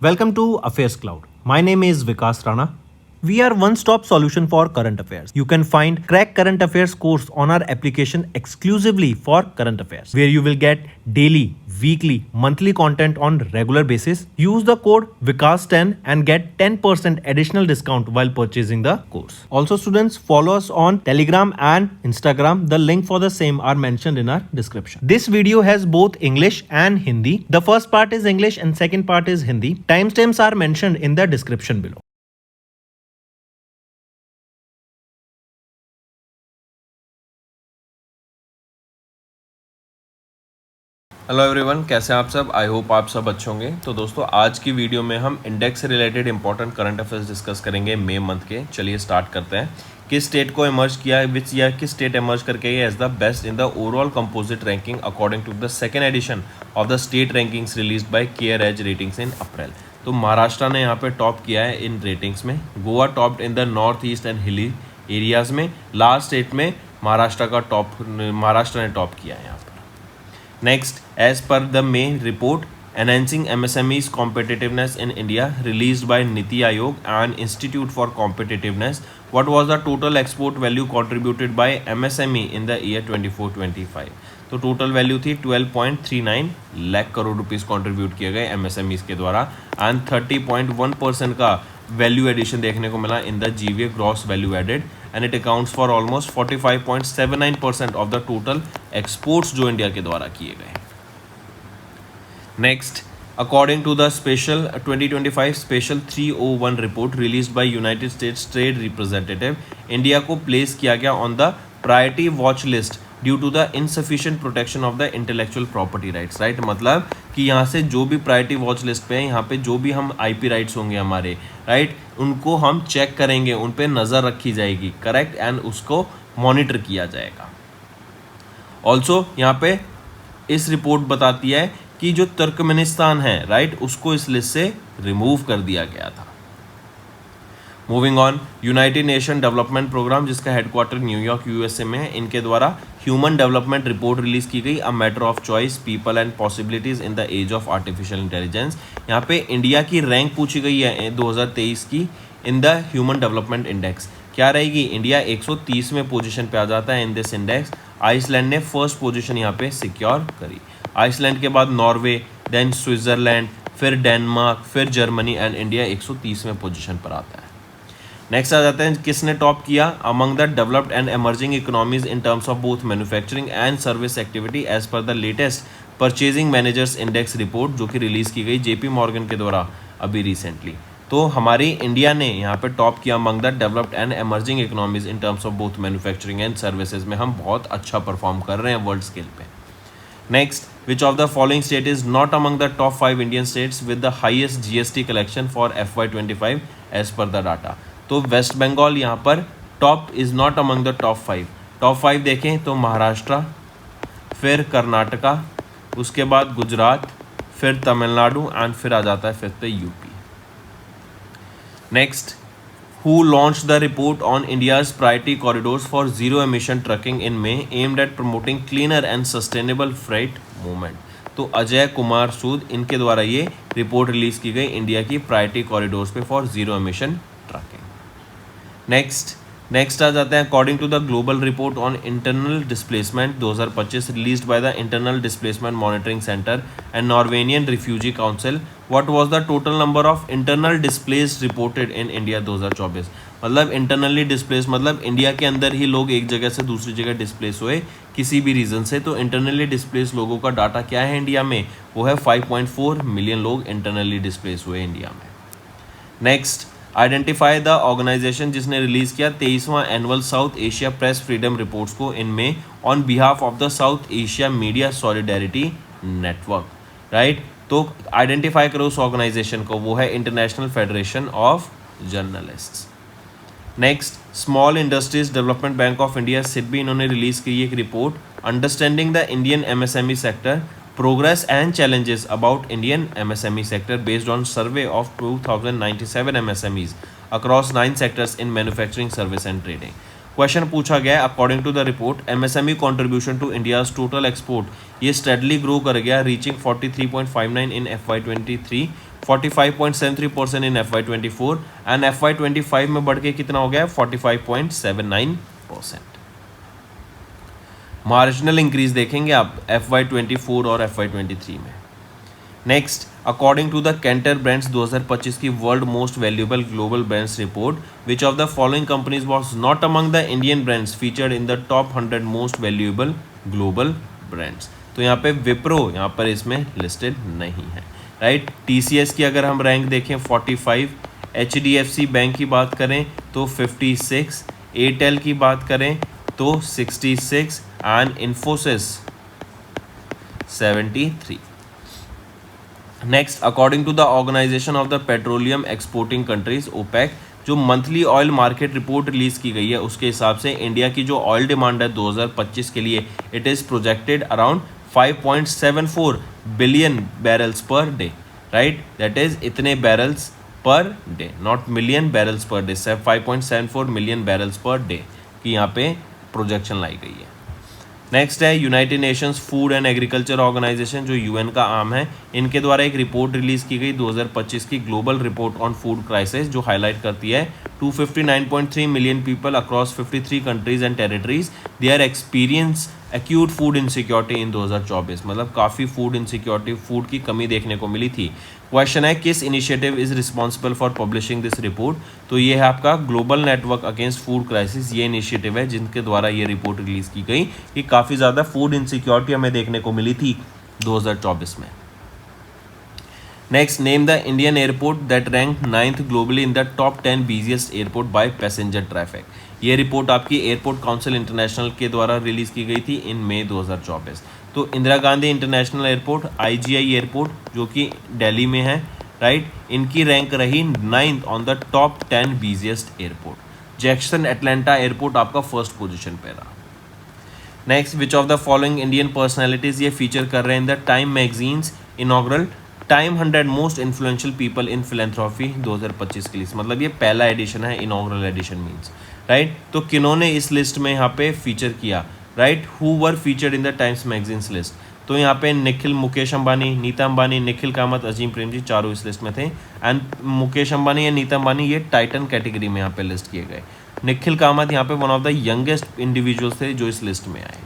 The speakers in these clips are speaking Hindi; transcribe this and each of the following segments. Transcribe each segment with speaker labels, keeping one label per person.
Speaker 1: Welcome to Affairs Cloud. My name is Vikas Rana. We are one-stop solution for current affairs. You can find Crack Current Affairs course on our application exclusively for current affairs, where you will get daily, weekly, monthly content on regular basis. Use the code Vikas10 and get 10% additional discount while purchasing the course. Also, students, follow us on Telegram and Instagram. The link for the same are mentioned in our description. This video has both English and Hindi. The first part is English and second part is Hindi. Timestamps are mentioned in the description below.
Speaker 2: Hello everyone, कैसे हैं आप सब। आई होप आप सब अच्छे होंगे। तो दोस्तों, आज की वीडियो में हम इंडेक्स से related important current affairs discuss करेंगे मई मंथ के। चलिए स्टार्ट करते हैं। किस स्टेट को इमर्ज किया है, विच ईयर किस स्टेट इमर्ज करके ये as the best in the overall composite ranking according to the second edition of the state rankings release by CareEdge ratings in April. तो महाराष्ट्र ने यहाँ पे टॉप किया है इन रेटिंग्स में। Goa topped in the north east and hilly areas में। लास्ट स्टेट में महाराष्ट्र ने टॉप किया है यहाँ पर। Next, as per the May report, Enhancing MSME's Competitiveness in India, released by Niti Aayog and Institute for Competitiveness, what was the total export value contributed by MSME in the year 24-25? तो टोटल वैल्यू थी 12.39 लाख करोड़ रुपीस कंट्रीब्यूट किए गए MSMEs के द्वारा एंड 30.1% का वैल्यू एडिशन देखने को मिला in the GVA gross value added and it accounts for almost 45.79% of the total exports जो इंडिया के द्वारा किए गए। Next, according to the special 2025 special 301 report released by United States trade representative, India को प्लेस किया गया on the priority watch list due to the insufficient protection of the intellectual property rights. Right, मतलब कि यहाँ से जो भी प्रायोरिटी वॉच लिस्ट पे है, यहाँ पे जो भी हम IP राइट्स होंगे हमारे, राइट, उनको हम चेक करेंगे, उन पे नज़र रखी जाएगी, करेक्ट, एंड उसको मॉनिटर किया जाएगा। ऑल्सो यहाँ पे इस रिपोर्ट बताती है कि जो तुर्कमेनिस्तान है, राइट, उसको इस लिस्ट से रिमूव कर दिया गया था। Moving on, United Nation Development Programme जिसका हेडक्वार्टर न्यूयॉर्क USA में है, इनके द्वारा ह्यूमन डेवलपमेंट रिपोर्ट रिलीज की गई, a matter of choice, people and possibilities in the age of artificial intelligence. यहाँ पे इंडिया की रैंक पूछी गई है 2023 की in the human development index. क्या रहेगी? इंडिया 130वें पोजीशन पे आ जाता है इन दिस इंडेक्स। आइसलैंड ने फर्स्ट पोजीशन यहाँ पे सिक्योर करी। आइसलैंड के बाद नॉर्वे, देन स्विट्जरलैंड, फिर डेनमार्क, फिर जर्मनी एंड इंडिया 130वें पोजीशन पर आता है। नेक्स्ट आ जाते हैं, किसने टॉप किया among the developed and emerging economies in terms of both manufacturing and service activity as per the latest purchasing managers index report, जो कि रिलीज की गई JP मॉर्गन के द्वारा अभी रिसेंटली। तो हमारी इंडिया ने यहाँ पे टॉप किया among the developed and emerging economies in terms of both manufacturing and services में हम बहुत अच्छा परफॉर्म कर रहे हैं वर्ल्ड स्केल पे। Next, which of the following state is not among the top 5 Indian states with the highest GST collection for FY25 as per the data. तो वेस्ट बंगाल यहाँ पर top is not among the top 5। Top 5 देखें तो महाराष्ट्र, फिर कर्नाटका, उसके बाद गुजरात, फिर तमिलनाडु एंड फिर आ जाता है फिफ्थ पे UP। Next, who launch the report on India's priority corridors for zero emission trucking in May aimed at promoting cleaner and sustainable freight movement. तो अजय कुमार सूद, इनके द्वारा ये रिपोर्ट रिलीज की गई इंडिया की प्रायोरिटी कॉरिडोर्स पे for zero emission trucking. Next आ जाते हैं, according to the global report on internal displacement 2025 released by the internal displacement monitoring centre and Norwegian refugee council, what was the total number of internal displaced reported in India 2024। मतलब इंटरनली डिस्प्लेस मतलब इंडिया के अंदर ही लोग एक जगह से दूसरी जगह डिस्प्लेस हुए किसी भी रीज़न से। तो इंटरनली डिस्प्लेस लोगों का डाटा क्या है इंडिया में, वो है 5.4 मिलियन लोग इंटरनली डिस्प्लेस हुए इंडिया में। नेक्स्ट, आइडेंटिफाई द ऑर्गेनाइजेशन जिसने रिलीज किया 23वां annual South Asia press freedom reports को in May on behalf of the South Asia media solidarity network. Right, तो आइडेंटिफाई करो उस ऑर्गेनाइजेशन को, वो है International Federation of Journalists. Next, small industries development bank of India SIDBI, इन्होंने रिलीज की एक report understanding the Indian MSME sector, progress and challenges about Indian MSME sector based on survey of 2097 MSMEs across 9 sectors in manufacturing, service and trading। Question पूछा गया according to the report MSME contribution to India's total export ये स्टेडली ग्रो कर गया reaching 43.59 in FY23 45.73% in FY24 and FY25 में बढ़ के कितना हो गया है 45.79%। मार्जिनल इंक्रीज देखेंगे आप FY24 और FY23 में। Next, according to the Kantar brands 2025 की world most valuable global brands report, which of the following companies was not among the Indian brands featured in the top 100 most valuable global brands. तो यहाँ पे विप्रो यहाँ पर इसमें लिस्टेड नहीं है, राइट। TCS की अगर हम रैंक देखें 45, HDFC बैंक की बात करें तो 56, एयरटेल की बात करें तो 66 and Infosys 73। Next, according to the organisation of the petroleum exporting countries OPEC, जो monthly oil market report release की गई है उसके हिसाब से इंडिया की जो ऑयल डिमांड है 2025 के लिए, it is projected around 5.74 billion barrels per day, right. That is इतने barrels per day, not million barrels per day, 5.74 million barrels per day की यहाँ पे प्रोजेक्शन लाई गई है। नेक्स्ट है United Nations Food and Agriculture Organisation, जो UN का आर्म है, इनके द्वारा एक रिपोर्ट रिलीज की गई 2025 की global report on food crisis, जो हाईलाइट करती है 259.3 million people across 53 countries and territories they are experience acute food insecurity in 2024। मतलब काफ़ी फूड इनसिक्योरिटी, फूड की कमी देखने को मिली थी। क्वेश्चन है किस initiative is responsible for publishing this report, तो ये है आपका global network against food crisis, ये इनिशिएटिव है जिनके द्वारा ये रिपोर्ट रिलीज की गई कि काफ़ी ज़्यादा फूड इनसिक्योरिटी हमें देखने को मिली थी 2024 में। Next, name the Indian airport that rank 9th globally in the top 10 busiest airport by passenger traffic. ये रिपोर्ट आपकी एयरपोर्ट काउंसिल इंटरनेशनल के द्वारा रिलीज की गई थी इन मई 2024। तो Indira Gandhi international airport, IGI airport जो कि दिल्ली में है, राइट, इनकी रैंक रही 9th on the top 10 busiest airport. Jackson Atlanta airport आपका फर्स्ट पोजीशन पे रहा। Next, which of the following Indian personalities ये फीचर कर रहे हैं in the Time magazine's inaugural Time 100 most influential people in philanthropy 2025 की लिस्ट। मतलब ये पहला एडिशन है, इनॉग्रल एडिशन मीन्स, राइट। तो किन्होंने इस लिस्ट में यहाँ पे फीचर किया, right, who were featured in the times magazines list. तो यहाँ पे निखिल, मुकेश अंबानी, नीता अंबानी, निखिल कामत, अजीम प्रेमजी, चारों इस लिस्ट में थे। एंड मुकेश अंबानी या नीता अंबानी ये टाइटन कैटेगरी में यहाँ पे लिस्ट किए गए। निखिल कामत यहाँ पे one of the youngest individuals थे जो इस लिस्ट में आए।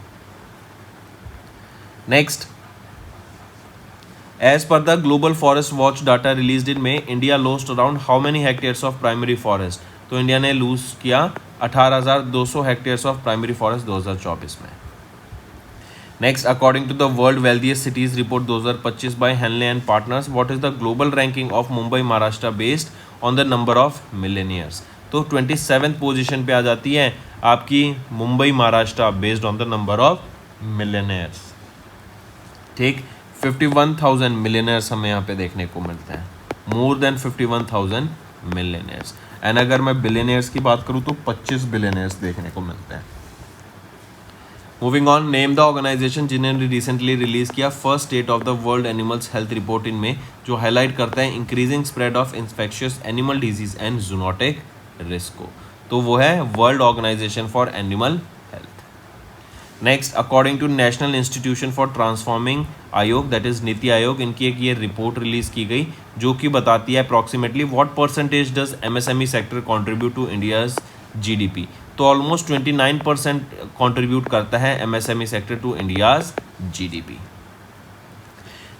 Speaker 2: Next, as per the Global Forest Watch data released in May, India lost around how many hectares of primary forest. तो इंडिया ने लूज किया 18,200 हेक्टेयर्स ऑफ प्राइमरी फॉरेस्ट 2024 में। Next, according to the world wealthiest cities report 2025 by Henley and Partners, what is the global ranking of Mumbai Maharashtra based on the number of millionaires. तो 27th पोजीशन पे आ जाती है आपकी Mumbai Maharashtra based on the number of millionaires. ठीक, 51,000 मिलियनर्स हमें यहाँ पे देखने को मिलते हैं, मोर देन 51,000 मिलियनर्स। एंड अगर मैं बिलियनर्स की बात करूँ तो 25 बिलियनर्स देखने को मिलते हैं। Moving on, name the organisation जिन्होंने रिसेंटली रिलीज किया first state of the world animals health report in में, जो हाईलाइट करता है increasing spread of infectious animal disease and zoonotic risk को। तो वो है World Organisation for Animal Health. Next, according to National Institution for Transforming Aayog, that is NITI Aayog, इनकी एक ये रिपोर्ट रिलीज की गई जो कि बताती है approximately what percentage does MSME sector contribute to India's GDP। तो ऑलमोस्ट 29% कंट्रीब्यूट करता है MSME sector to India's GDP।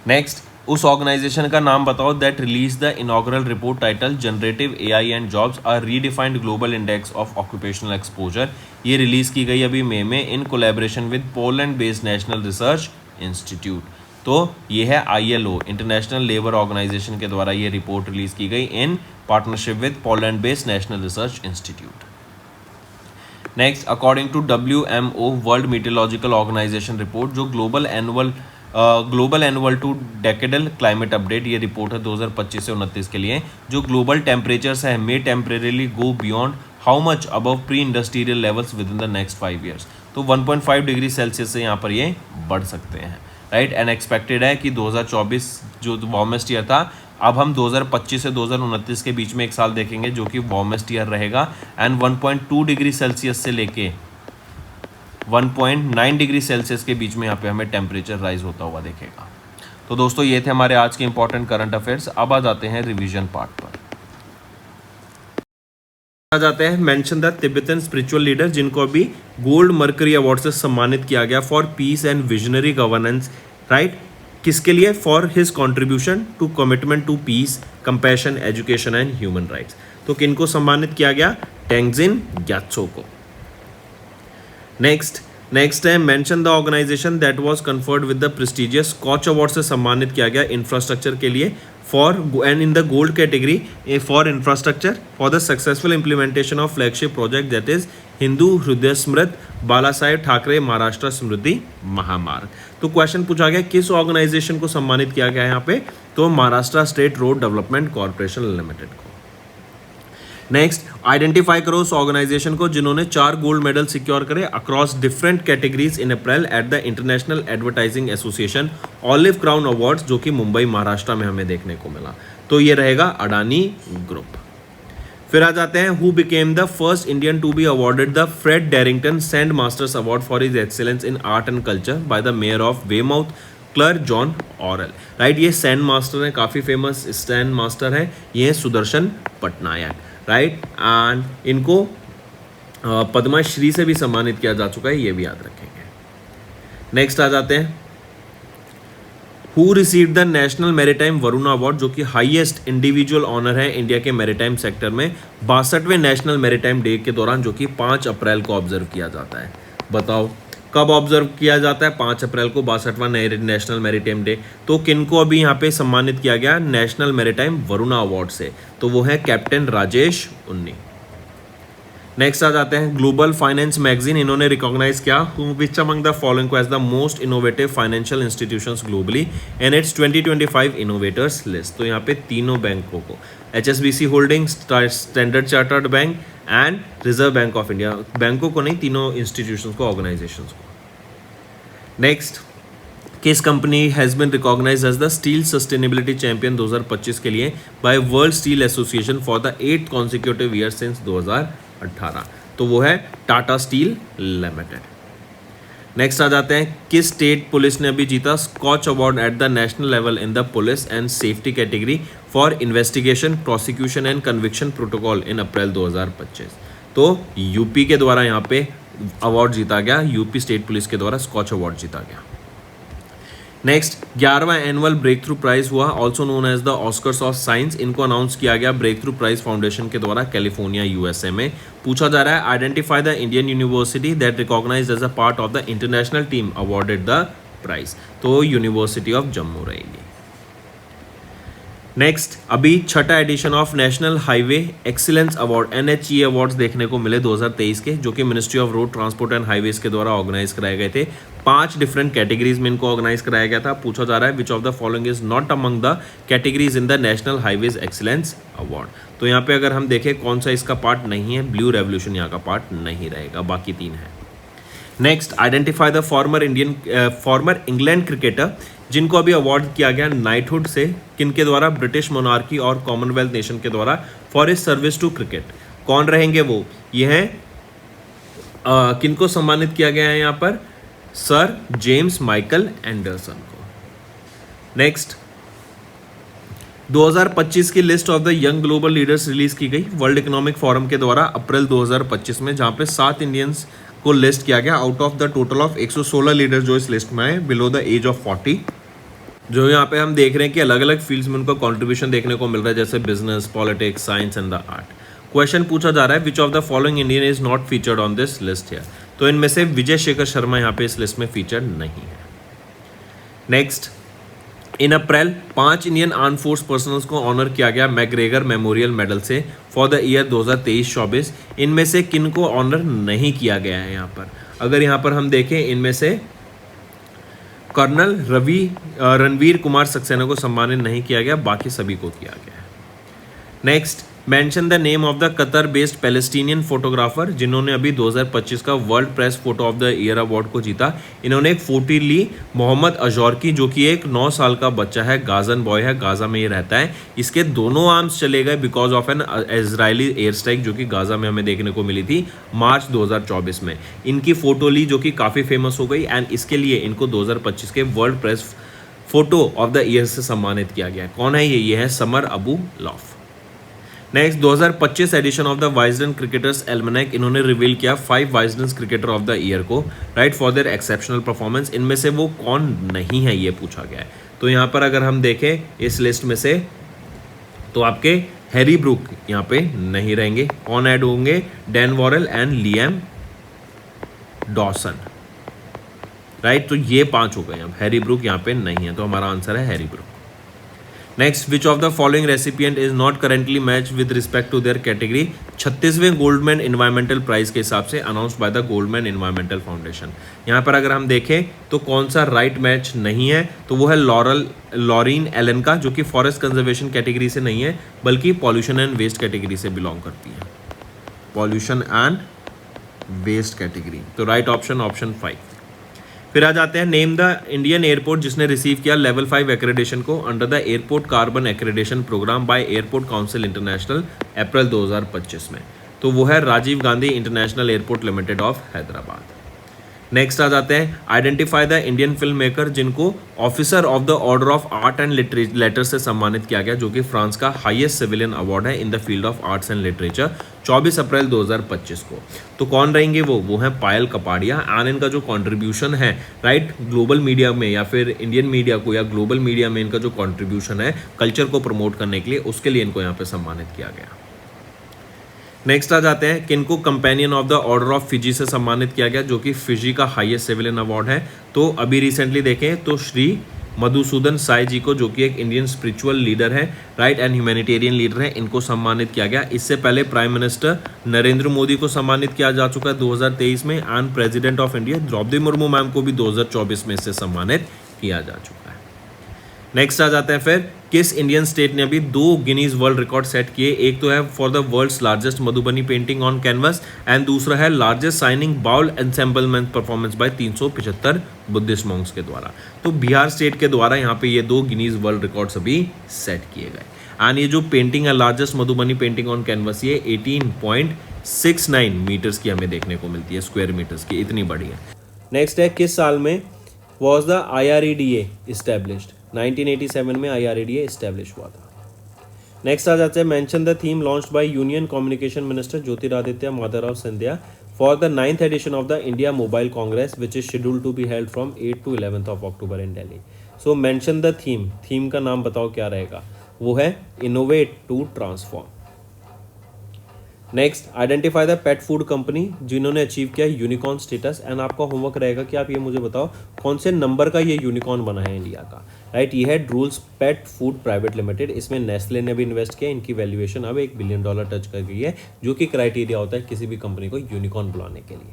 Speaker 2: Next, उस ऑर्गेनाइजेशन का नाम बताओ that release the inaugural report title generative AI and jobs are redefined global index of occupational exposure. ये रिलीज की गई अभी मई में in collaboration with Poland based national research institute. तो ये है ILO, इंटरनेशनल लेबर ऑर्गेनाइजेशन के द्वारा ये रिपोर्ट रिलीज की गई in partnership with Poland based national research institute. Next, according to WMO World Meteorological Organization report, जो global annual to decadal climate update, ये रिपोर्ट है 2025 से 29 के लिए, जो ग्लोबल टेम्परेचर्स है may temporarily go beyond how much above pre industrial levels within the next 5 years. तो 1.5 डिग्री सेल्सियस से यहाँ पर ये बढ़ सकते हैं, राइट। एंड एक्सपेक्टेड है कि 2024 जो वार्मेस्ट ईयर था, अब हम 2025 से 2029 के बीच में एक साल देखेंगे जो कि वार्मेस्ट ईयर रहेगा। एंड 1.2 डिग्री सेल्सियस से लेके 1.9 डिग्री सेल्सियस के बीच में यहाँ पे हमें टेम्परेचर राइज होता हुआ देखेगा। तो दोस्तों ये थे हमारे आज के इंपॉर्टेंट करंट अफेयर्स। अब आ जाते हैं रिवीजन पार्ट पर। आ जाते हैं mention the Tibetan spiritual leader जिनको अभी गोल्ड मर्करी अवार्ड से सम्मानित किया गया for peace and visionary governance, right. किसके लिए? For his contribution to commitment to peace, compassion, education and human rights. तो किनको सम्मानित किया गया? टेंजिन ग्यात्सो को। नेक्स्ट है mention the organisation that was conferred with the prestigious SKOCH award से सम्मानित किया गया इंफ्रास्ट्रक्चर के लिए for and in the gold category for infrastructure for the successful implementation of flagship project that is Hindu Hriday Samrat बाला साहेब ठाकरे महाराष्ट्र समृद्धि महामार्ग। तो क्वेश्चन पूछा गया किस ऑर्गेनाइजेशन को सम्मानित किया गया यहाँ पे? तो Maharashtra state road development corporation limited को। नेक्स्ट, आइडेंटिफाई करो उस ऑर्गेनाइजेशन को जिन्होंने 4 गोल्ड मेडल सिक्योर करे across different categories in April at the international advertising association olive crown awards, जो कि मुंबई महाराष्ट्र में हमें देखने को मिला। तो ये रहेगा अडानी ग्रुप। फिर आ जाते हैं who became the first Indian to be awarded the Fred Darrington sand masters award for his excellence in art and culture by the mayor of Weymouth clerk John Orrell, right. ये सैंड मास्टर हैं, काफ़ी फेमस सैंड मास्टर हैं, ये सुदर्शन पटनायक, राइट। एंड इनको पद्मश्री से भी सम्मानित किया जा चुका है, ये भी याद रखेंगे। नेक्स्ट आ जाते हैं who received the national maritime Varuna award, जो कि हाईएस्ट इंडिविजुअल ऑनर है इंडिया के मैरीटाइम सेक्टर में 62वें नेशनल मैरीटाइम डे के दौरान, जो कि 5 अप्रैल को ऑब्जर्व किया जाता है। बताओ कब ऑब्जर्व किया जाता है? 5 अप्रैल को 62वां नेशनल मैरीटाइम डे। तो किनको अभी यहाँ पे सम्मानित किया गया नेशनल मैरीटाइम वरुणा अवार्ड से? तो वो है कैप्टन राजेश उन्नी। नेक्स्ट आ जाते हैं ग्लोबल फाइनेंस मैगजीन, इन्होंने रिकॉग्नाइज किया विच अमंग द फॉलोइंग को as the most innovative financial institutions globally in its 2025 innovators list. तो यहाँ पे तीनों बैंकों को, HSBC holding, Standard Chartered bank and Reserve Bank of India, बैंकों को नहीं, तीनों इंस्टीट्यूशंस को, ऑर्गेनाइजेशंस को। नेक्स्ट, किस company has been recognised as the steel sustainability champion 2025 के लिए by World Steel Association for the 8th consecutive year since 2018? तो वो है टाटा स्टील लिमिटेड। नेक्स्ट आ जाते हैं किस स्टेट पुलिस ने अभी जीता Skoch award at the national level in the police and safety category for investigation, prosecution and conviction protocol in April 2025? तो यूपी के द्वारा यहाँ पे अवार्ड जीता गया, यूपी स्टेट पुलिस के द्वारा स्कॉच अवार्ड जीता गया। नेक्स्ट, 11वां एनुअल ब्रेक थ्रू प्राइज हुआ, also known as the Oscars of science. इनको अनाउंस किया गया ब्रेक थ्रू प्राइज फाउंडेशन के द्वारा कैलिफोर्निया यूएसए में। पूछा जा रहा है identify the Indian university that recognised as a part of the international team awarded the prize. तो यूनिवर्सिटी ऑफ जम्मू रहेगी। नेक्स्ट, अभी 6ठा edition of national highway excellence award NHE awards देखने को मिले 2023 के, जो कि ministry of road transport and highways के द्वारा ऑर्गेनाइज कराए गए थे। 5 डिफरेंट कैटेगरीज में इनको ऑर्गेनाइज कराया गया था। पूछा जा रहा है विच of the following is not among the categories in the national highways excellence award? तो यहाँ पे अगर हम देखें कौन सा इसका पार्ट नहीं है, ब्लू रेवोल्यूशन यहाँ का पार्ट नहीं रहेगा, बाकी 3 है। Next, identify the former England cricketer जिनको अभी अवार्ड किया गया नाइटहुड से, किनके द्वारा? ब्रिटिश मोनार्की और कॉमनवेल्थ नेशन के द्वारा for his service to cricket. कौन रहेंगे वो? ये हैं किनको सम्मानित किया गया है यहाँ पर? सर जेम्स माइकल एंडरसन को। नेक्स्ट, 2025 की list of the young global leaders release की गई वर्ल्ड इकोनॉमिक फोरम के द्वारा अप्रैल 2025 में, जहां पे 7 इंडियंस को लिस्ट किया गया out of the total of 116 leaders जो इस लिस्ट में आए बिलो द एज ऑफ 40। जो यहाँ पे हम देख रहे हैं कि अलग अलग फील्ड्स में उनका कंट्रीब्यूशन देखने को मिल रहा है, जैसे business, politics, science and the art. Question पूछा जा रहा है विच of the following Indian is not featured on this list here? तो इनमें से विजय शेखर शर्मा यहाँ पे इस लिस्ट में फीचर्ड नहीं है। नेक्स्ट, इन अप्रैल 5 इंडियन आर्म फोर्स पर्सनल्स को ऑनर किया गया मैग्रेगर मेमोरियल मेडल से फॉर द ईयर 2023-24। इनमें से किन को ऑनर नहीं किया गया है यहाँ पर? अगर यहाँ पर हम देखें, इनमें से कर्नल रणवीर कुमार सक्सेना को सम्मानित नहीं किया गया, बाकी सभी को किया गया। Next, mention the name of the Qatar based Palestinian photographer जिन्होंने अभी 2025 का world press photo of the year award को जीता। इन्होंने एक फोटो ली मोहम्मद अजौर की, जो कि एक 9 साल का बच्चा है, गाजन बॉय है, गाजा में ये रहता है। इसके दोनों आर्म्स चले गए because of N Israeli air strike जो कि गाजा में हमें देखने को मिली थी मार्च 2024 में। इनकी फोटो ली जो कि काफ़ी फेमस हो गई एंड इसके लिए इनको 2025 के world press photo of the year से सम्मानित किया गया है। कौन है ये है Samar Abu Elouf. Next 2025 edition of the Wisden Cricketers' Almanack, इन्होंने रिवील किया 5 Wisden cricketer of the year को, right, for their exceptional performance. इनमें से वो कौन नहीं है ये पूछा गया है। तो यहाँ पर अगर हम देखें इस लिस्ट में से तो आपके हैरी ब्रूक यहाँ पे नहीं रहेंगे। कौन ऐड होंगे? Dan Worrall and Liam Dawson, right. तो ये 5 हो गए। अब हैरी ब्रूक यहाँ पे नहीं है, तो हमारा आंसर है Harry Brook. Next, which of the following recipient is not currently match with respect to their category. 36वें गोल्डमैन इन्वायरमेंटल प्राइज के हिसाब से announced by the Goldman environmental foundation. यहाँ पर अगर हम देखें तो कौन सा राइट मैच नहीं है, तो वो है लॉरीन एलन का, जो कि फॉरेस्ट कंजर्वेशन कैटेगरी से नहीं है बल्कि पॉल्यूशन एंड वेस्ट कैटेगरी से बिलोंग करती है। पॉल्यूशन एंड वेस्ट कैटेगरी, तो राइट ऑप्शन 5। फिर आ जाते हैं नेम द इंडियन एयरपोर्ट जिसने रिसीव किया लेवल 5 एक्रेडिटेशन को under the airport carbon accreditation programme by Airports Council International April 2025 में। तो वो है Rajiv Gandhi international airport limited of Hyderabad. Next आ जाते हैं identify the Indian film maker जिनको officer of the order of art and later से सम्मानित किया गया, जो कि फ्रांस का हाईएस्ट सिविलियन अवार्ड है in the field of arts and literature, 24 अप्रैल 2025 को। तो कौन रहेंगे वो हैं पायल कपाड़िया। एंड इनका जो कंट्रीब्यूशन है, राइट, ग्लोबल मीडिया में या फिर इंडियन मीडिया को या ग्लोबल मीडिया में इनका जो कंट्रीब्यूशन है कल्चर को प्रमोट करने के लिए, उसके लिए इनको यहाँ पे सम्मानित किया गया। नेक्स्ट आ जाते हैं किनको companion of the order of Fiji से सम्मानित किया गया, जो कि फिजी का हाईएस्ट सिविलियन अवार्ड है। तो अभी रिसेंटली देखें तो श्री मधुसूदन साई जी को, जो कि एक इंडियन स्पिरिचुअल लीडर है, राइट, एंड ह्यूमैनिटेरियन लीडर है, इनको सम्मानित किया गया। इससे पहले प्राइम मिनिस्टर नरेंद्र मोदी को सम्मानित किया जा चुका है 2023 में, and president of India Droupadi Murmu ma'am को भी 2024 में इससे सम्मानित किया जा चुका है। नेक्स्ट आ जाते हैं फिर किस इंडियन स्टेट ने अभी 2 गिनीज वर्ल्ड रिकॉर्ड सेट किए। एक तो है for the world's largest Madhubani painting on canvas and दूसरा है largest singing bowl ensemble performance by 375 Buddhist monks के द्वारा। तो बिहार स्टेट के द्वारा यहाँ पे ये 2 गिनीज वर्ल्ड रिकॉर्ड्स अभी सेट किए गए। एंड ये जो पेंटिंग है largest Madhubani painting on canvas, ये 18.69 मीटर्स की हमें देखने को मिलती है, स्क्वायर मीटर्स की, इतनी बड़ी है। नेक्स्ट है किस साल में वॉज द IREDA इस्टेब्लिश्ड। 1987 में IREDA इस्टेब्लिश हुआ था। नेक्स्ट आ जाते हैं mention the theme launched by union communication minister Jyotiraditya Madhavrao Scindia for the 9th edition of the India Mobile Congress which is scheduled to be held from 8 to 11 of October in Delhi. So mention the theme का नाम बताओ क्या रहेगा, वो है innovate to transform. Next identify the pet food company जिन्होंने अचीव किया यूनिकॉर्न स्टेटस। एंड आपका होमवर्क रहेगा कि आप ये मुझे बताओ कौन से नंबर का ये यूनिकॉर्न बना है इंडिया का, राइट। ये है Drools pet food private limited. इसमें नेस्ले ने भी इन्वेस्ट किया, इनकी वैल्यूएशन अब $1 बिलियन टच कर गई है, जो कि क्राइटेरिया होता है किसी भी कंपनी को यूनिकॉर्न बुलाने के लिए।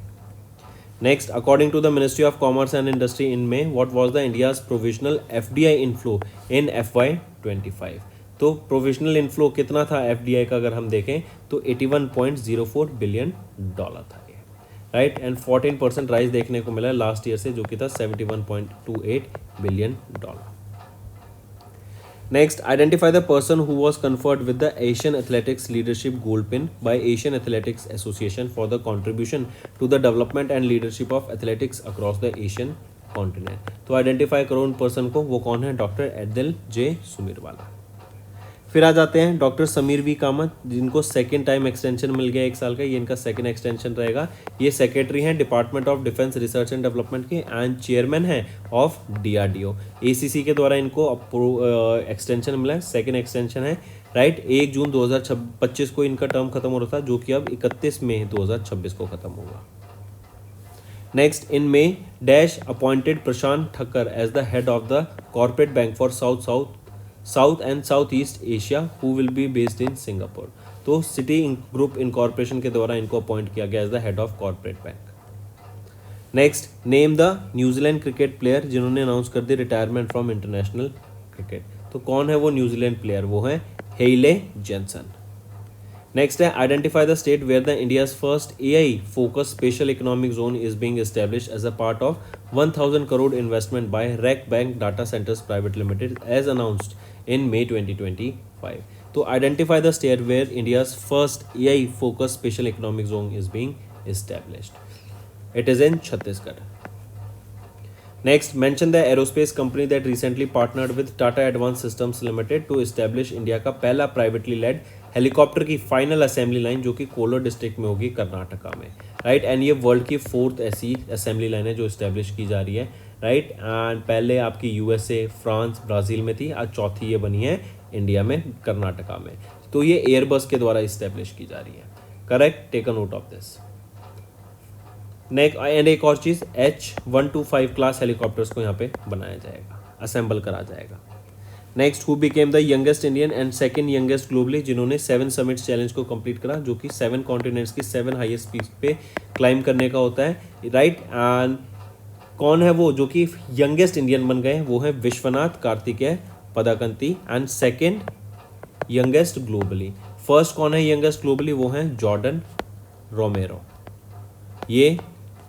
Speaker 2: Next according to the ministry of commerce and industry in May what was the India's provisional FDI inflow in FY25। तो प्रोविजनल इनफ्लो कितना था FDI का अगर हम देखें तो $81.04 बिलियन था ये, राइट। एंड 14% राइज देखने को मिला लास्ट ईयर से, जो कि था $71.28 billion. Next identify the person who was conferred with the Asian athletics leadership gold pin by Asian Athletics Association for the contribution to the development and leadership of athletics across the Asian continent. तो आइडेंटिफाई करो उन पर्सन को, वो कौन है? Doctor Adille J Sumariwalla. फिर आ जाते हैं डॉक्टर समीर वी कामत, जिनको सेकेंड टाइम एक्सटेंशन मिल गया 1 साल का, ये इनका सेकेंड एक्सटेंशन रहेगा। ये सेक्रेटरी हैं department of defence research and development के एंड चेयरमैन हैं ऑफ DRDO। ACC के द्वारा इनको एक्सटेंशन मिला है, सेकेंड एक्सटेंशन है, राइट। 1 जून 2025 को इनका टर्म खत्म हो रहा था, जो कि अब 31 मई 2026 को खत्म होगा। Next in May dash appointed Prashant Thakkar as the head of the corporate bank for South and South East Asia who will be based in Singapore. तो सिटी ग्रुप इनकॉर्पोरेशन के द्वारा इनको अपॉइंट किया गया as the head of corporate bank. Next name the New Zealand cricket player जिन्होंने अनाउंस कर दी रिटायरमेंट फ्रॉम इंटरनेशनल क्रिकेट। तो कौन है वो न्यूजीलैंड प्लेयर? वो है हेले जेनसन। नेक्स्ट है identify the state where the India's first AI focus special economic zone is being established as a part of 1000 crore investment by Rack Bank data centres private limited as announced in May 2025. तो identify the state where India's first AI focused special economic zone is being established. It is in Chhattisgarh. Next mention the aerospace company that recently partnered with Tata advance systems limited to establish India का पहला प्राइवेटली लेड हेलीकॉप्टर की फाइनल असेंबली लाइन जो कि कोलार डिस्ट्रिक्ट में होगी कर्नाटका में, राइट। एंड ये वर्ल्ड की 4th ऐसी असेंबली लाइन है जो इस्टेब्लिश की जा रही है, राइट। एंड पहले आपकी यूएसए, फ्रांस, ब्राज़ील में थी, आज चौथी ये बनी है इंडिया में, कर्नाटका में। तो ये एयरबस के द्वारा इस्टेब्लिश की जा रही है, correct, take a note of this. Next and एक और चीज़, H-125 क्लास हेलीकॉप्टर्स को यहाँ पे बनाया जाएगा, असेंबल करा जाएगा। Next, who became the youngest Indian and second youngest globally, जिन्होंने 7 समिट्स चैलेंज को कंप्लीट करा, जो कि 7 कॉन्टिनेंट्स की 7 हाईएस्ट पीक पे क्लाइम करने का होता है, राइट। एंड कौन है वो जो कि यंगेस्ट इंडियन बन गए? वो है Vishwanath Karthikeya Padakanti. And second youngest globally, first कौन है यंगेस्ट ग्लोबली? वो है जॉर्डन रोमेरो। ये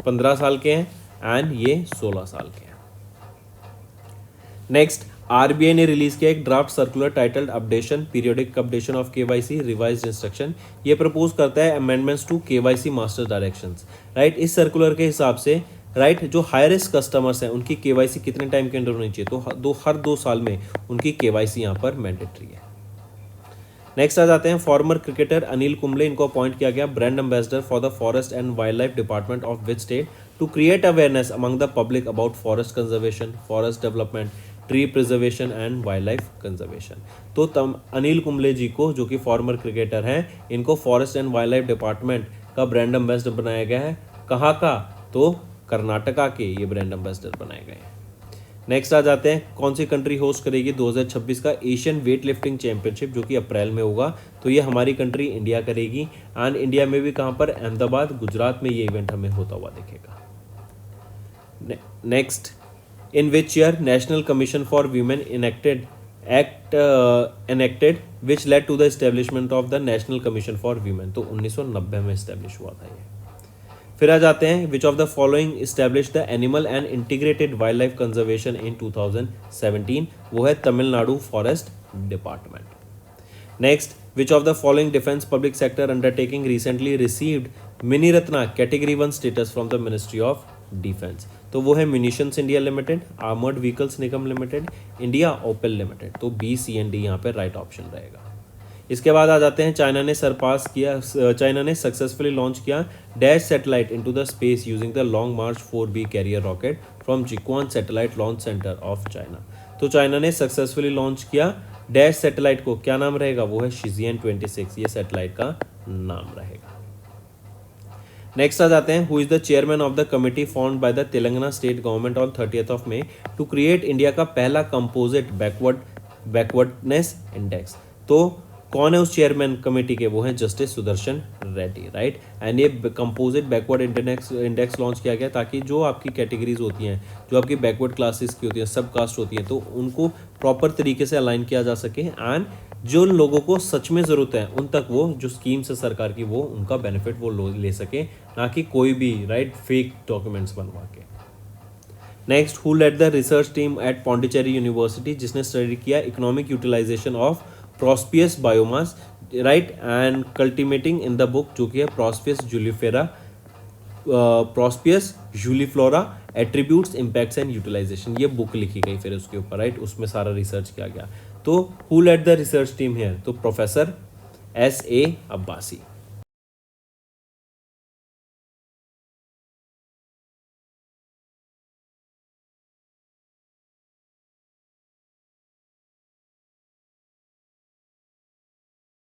Speaker 2: 15 साल के हैं एंड ये 16 साल के हैं। नेक्स्ट, आरबीआई ने रिलीज किया एक draft circular titled updation, periodic updation of KYC revised instruction. ये प्रपोज करता है amendments to KYC master directions, right. इस सर्कुलर के हिसाब से, राइट, जो हाई रिस्क कस्टमर्स हैं उनकी केवाईसी कितने टाइम के अंदर होनी चाहिए? तो हर 2 साल में उनकी केवाईसी यहाँ पर मैंडेटरी है। नेक्स्ट आ जाते हैं फॉर्मर क्रिकेटर अनिल कुंबले, इनको अपॉइंट किया गया brand ambassador for the forest and wildlife department of which state to create awareness among the public about forest conservation, forest development, tree preservation and wildlife conservation. तो अनिल कुंबले जी को, जो कि फॉर्मर क्रिकेटर हैं, इनको forest and wildlife department का ब्रांड एम्बेसडर बनाया गया है। कहाँ का? तो कर्नाटका के ये ब्रांड एम्बेसडर बनाए गए हैं। नेक्स्ट आ जाते हैं, कौन सी कंट्री होस्ट करेगी 2026 का एशियन वेट लिफ्टिंग चैंपियनशिप, जो कि अप्रैल में होगा। तो ये हमारी कंट्री इंडिया करेगी। एंड इंडिया में भी कहाँ पर? अहमदाबाद, गुजरात में ये इवेंट हमें होता हुआ दिखेगा। Next, in which year National Commission for Women enacted which led to the establishment of the National Commission for Women. तो 1990 में एस्टेब्लिश हुआ था ये। फिर आ जाते हैं, which of the following establish the animal and integrated wildlife conservation in 2017। वो है Tamil Nadu forest department. Next, which of the following defence public sector undertaking recently received mini Ratna category 1 status from the ministry of defence. तो वो है munitions India limited, armoured vehicles Nigam limited, India Optel limited. तो BCND यहाँ पे राइट ऑप्शन रहेगा। इसके बाद आ जाते हैं, चाइना ने सक्सेसफुली लॉन्च किया dash satellite into the space using the long March 4B carrier rocket from जिक्वान satellite launch centre of China. तो चाइना ने सक्सेसफुली लॉन्च किया डैश सैटेलाइट को, क्या नाम रहेगा? वो है शिजियन 26, ये सैटेलाइट का नाम रहेगा। नेक्स्ट आ जाते हैं, who is the chairman of the committee formed by the Telangana state government on 30 May to create India का पहला कंपोजिट बैकवर्डनेस इंडेक्स। तो कौन है उस चेयरमैन कमेटी के? वो हैं justice Sudarshan Reddy, right. And ये कंपोजिट बैकवर्ड इंडेक्स लॉन्च किया गया ताकि जो आपकी कैटेगरीज होती हैं, जो आपकी बैकवर्ड क्लासेस की होती हैं, सब कास्ट होती हैं, तो उनको प्रॉपर तरीके से अलाइन किया जा सके। एंड जो लोगों को सच में ज़रूरत है उन तक वो जो स्कीम्स है सरकार की, वो उनका बेनिफिट वो ले सके, ना कि कोई भी, राइट, फेक डॉक्यूमेंट्स बनवा के। Next, who led the research team at Pondicherry university, जिसने स्टडी किया economic utilisation of Prospius biomass, right, and cultivating in the book, जो कि है Prospius juliflora attributes, impacts and utilization। ये बुक लिखी गई फिर उसके ऊपर, राइट, उसमें सारा रिसर्च किया गया। तो who led the research team here? तो प्रोफेसर S.A. अब्बासी।